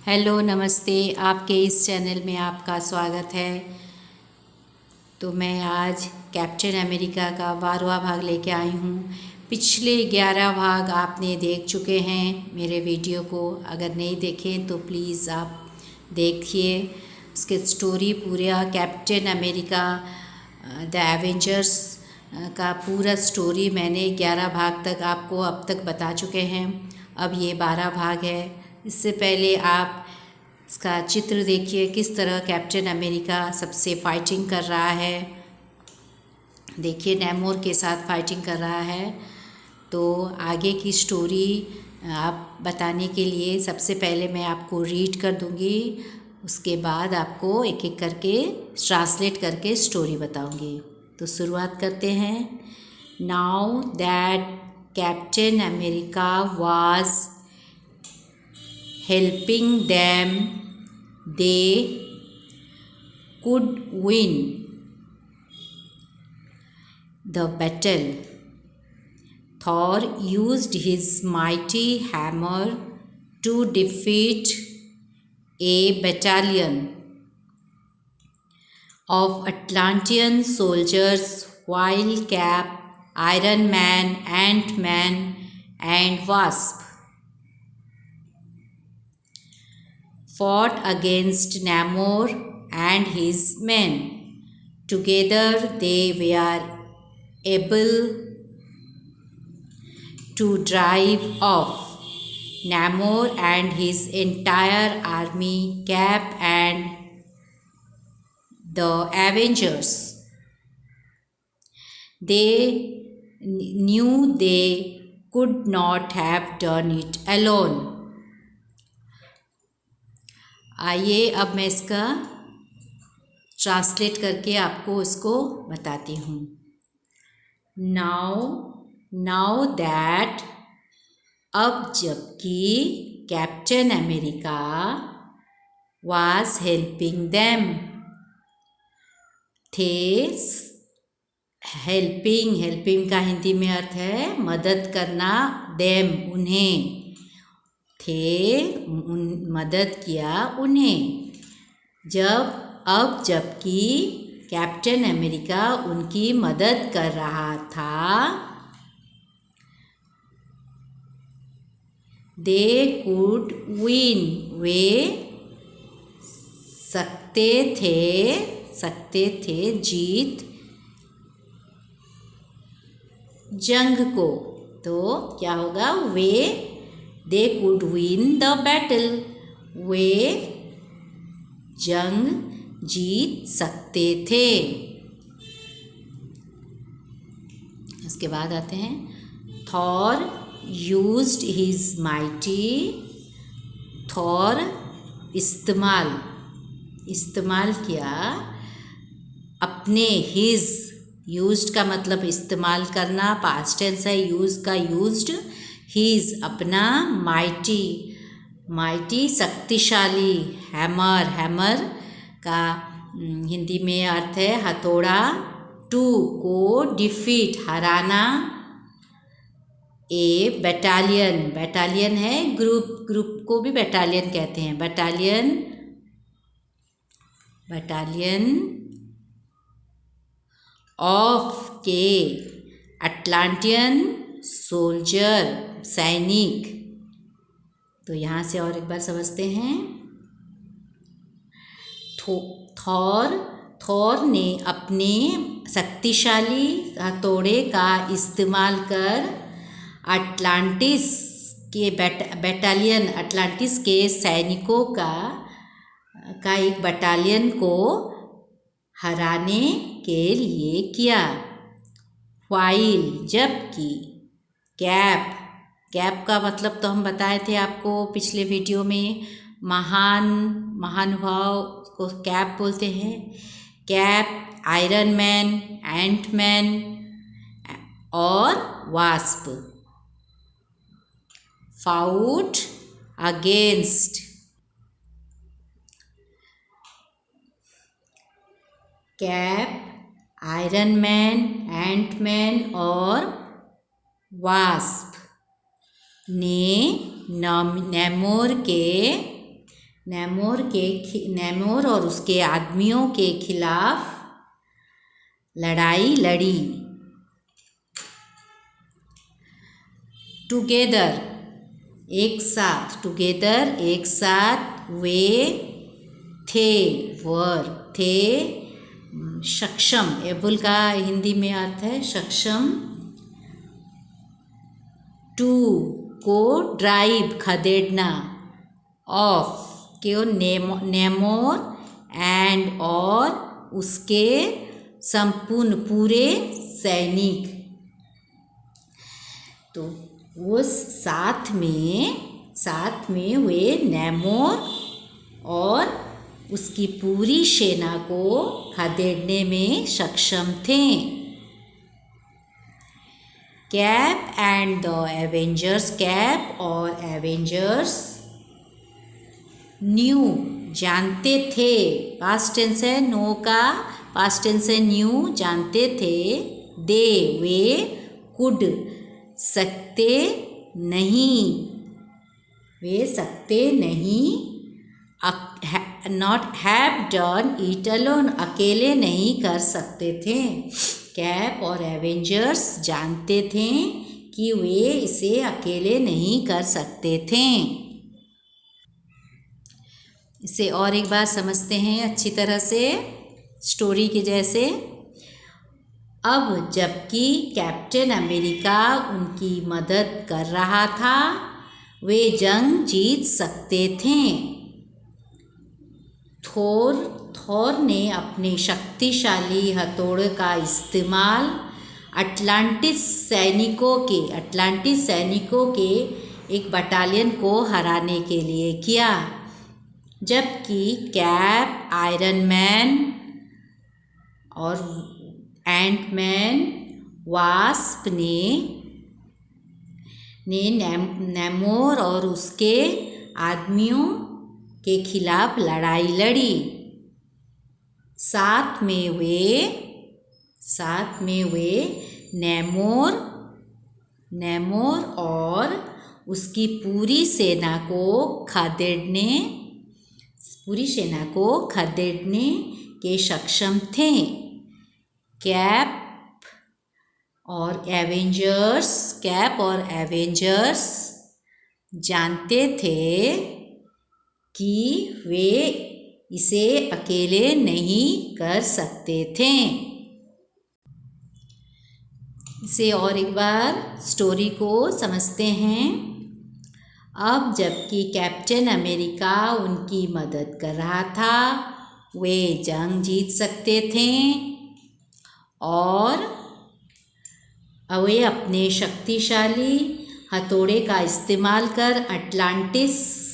Hello नमस्ते। आपके इस चैनल में आपका स्वागत है। तो मैं आज कैप्टन अमेरिका का 12वां भाग लेके आई हूँ। पिछले 11 भाग आपने देख चुके हैं मेरे वीडियो को। अगर नहीं देखें तो प्लीज़ आप देखिए। उसके स्टोरी पूरा कैप्टन अमेरिका द एवेंजर्स का पूरा स्टोरी मैंने 11 भाग तक आपको अब तक बता चुके हैं। अब ये 12 भाग है। इससे पहले आप इसका चित्र देखिए, किस तरह कैप्टन अमेरिका सबसे फाइटिंग कर रहा है। देखिए नेमोर के साथ फाइटिंग कर रहा है। तो आगे की स्टोरी आप बताने के लिए सबसे पहले मैं आपको रीड कर दूंगी, उसके बाद आपको एक एक करके ट्रांसलेट करके स्टोरी बताऊंगी। तो शुरुआत करते हैं। Now that captain America was helping them, they could win the battle. Thor used his mighty hammer to defeat a battalion of Atlantean soldiers, while Cap, Iron Man, Ant-Man, and Wasp fought against Namor and his men. Together they were able to drive off Namor and his entire army, Cap and the Avengers. They knew they could not have done it alone. आइए अब मैं इसका translate करके आपको इसको बताती हूँ। Now that, अब जबकि captain America was helping them, थे। हेल्पिंग का हिंदी में अर्थ है मदद करना। देम उन्हें, थे मदद किया उन्हें। जबकि कैप्टन अमेरिका उनकी मदद कर रहा था, दे कुड विन, वे सकते थे जीत जंग को। तो क्या होगा, वे they could win the battle, वे जंग जीत सकते थे। उसके बाद आते हैं, Thor used his mighty, Thor इस्तेमाल किया अपने, हिज यूज्ड का मतलब इस्तेमाल करना, पास्ट टेंस है, यूज्ड हिज अपना, माइटी शक्तिशाली, हैमर का हिंदी में अर्थ है हथौड़ा, टू को डिफीट हराना, ए बैटालियन है ग्रुप को भी बैटालियन कहते हैं, बैटालियन ऑफ के अटलांटियन सोल्जर सैनिक। तो यहाँ से और एक बार समझते हैं। थॉर ने अपने शक्तिशाली हथौड़े का इस्तेमाल कर अटलांटिस के अटलांटिस के सैनिकों का एक बटालियन को हराने के लिए किया। वाइल जबकि, कैप का मतलब तो हम बताए थे आपको पिछले वीडियो में, महानुभाव को कैप बोलते हैं। कैप, आयरन मैन, एंटमैन और Wasp fought against Cap, Iron Man, Antman और वास्प ने नेमोर के नैमोर और उसके आदमियों के खिलाफ लड़ाई लड़ी। टुगेदर एक साथ, टुगेदर एक साथ, वे थे, वर थे, सक्षम, एबल का हिंदी में अर्थ है सक्षम। टू को ड्राइव खदेड़ना, ऑफ क्यों नेमोर एंड और उसके संपूर्ण पूरे सैनिक। तो वो साथ में वे नैमोर और उसकी पूरी सेना को खदेड़ने में सक्षम थे। Cap and the Avengers, cap और एवेंजर्स न्यू जानते थे, पास्ट टेंस है, नो का पास्ट टेंस है न्यू, जानते थे, दे वे, कुड सकते नहीं, वे सकते नहीं, not have done it alone, अकेले नहीं कर सकते थे। कैप और एवेंजर्स जानते थे कि वे इसे अकेले नहीं कर सकते थे। इसे और एक बार समझते हैं अच्छी तरह से, स्टोरी के जैसे। अब जबकि कैप्टन अमेरिका उनकी मदद कर रहा था, वे जंग जीत सकते थे। थोर ने अपने शक्तिशाली हथौड़े का इस्तेमाल अटलांटिस सैनिकों के एक बटालियन को हराने के लिए किया, जबकि कैप, आयरन मैन और एंटमैन, वास्प ने नैमोर और उसके आदमियों के खिलाफ लड़ाई लड़ी। साथ में वे नैमोर और उसकी पूरी सेना को खदेड़ने के सक्षम थे। कैप और एवेंजर्स जानते थे कि वे इसे अकेले नहीं कर सकते थे। इसे और एक बार स्टोरी को समझते हैं। अब जबकि कैप्टन अमेरिका उनकी मदद कर रहा था, वे जंग जीत सकते थे और वे अपने शक्तिशाली हथौड़े का इस्तेमाल कर अटलांटिस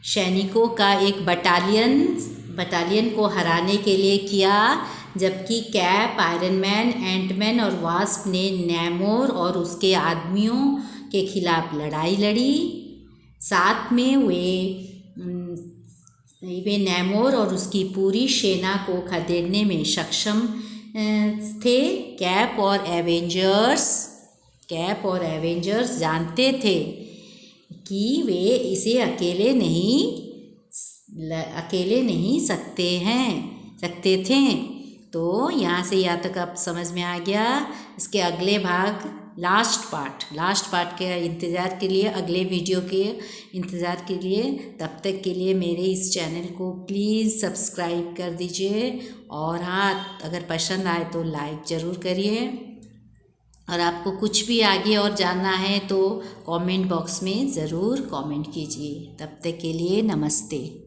सैनिकों का एक बटालियन को हराने के लिए किया, जबकि कैप, आयरन मैन, एंटमैन और वास्प ने नैमोर और उसके आदमियों के खिलाफ लड़ाई लड़ी। साथ में वे नैमोर और उसकी पूरी सेना को खदेड़ने में सक्षम थे। कैप और एवेंजर्स जानते थे कि वे इसे अकेले नहीं सकते थे। तो यहाँ से यहाँ तक आप समझ में आ गया। इसके अगले भाग लास्ट पार्ट के इंतज़ार के लिए, अगले वीडियो के इंतज़ार के लिए, तब तक के लिए मेरे इस चैनल को प्लीज़ सब्सक्राइब कर दीजिए। और हाँ, अगर पसंद आए तो लाइक ज़रूर करिए। और आपको कुछ भी आगे और जानना है तो कमेंट बॉक्स में ज़रूर कमेंट कीजिए। तब तक के लिए नमस्ते।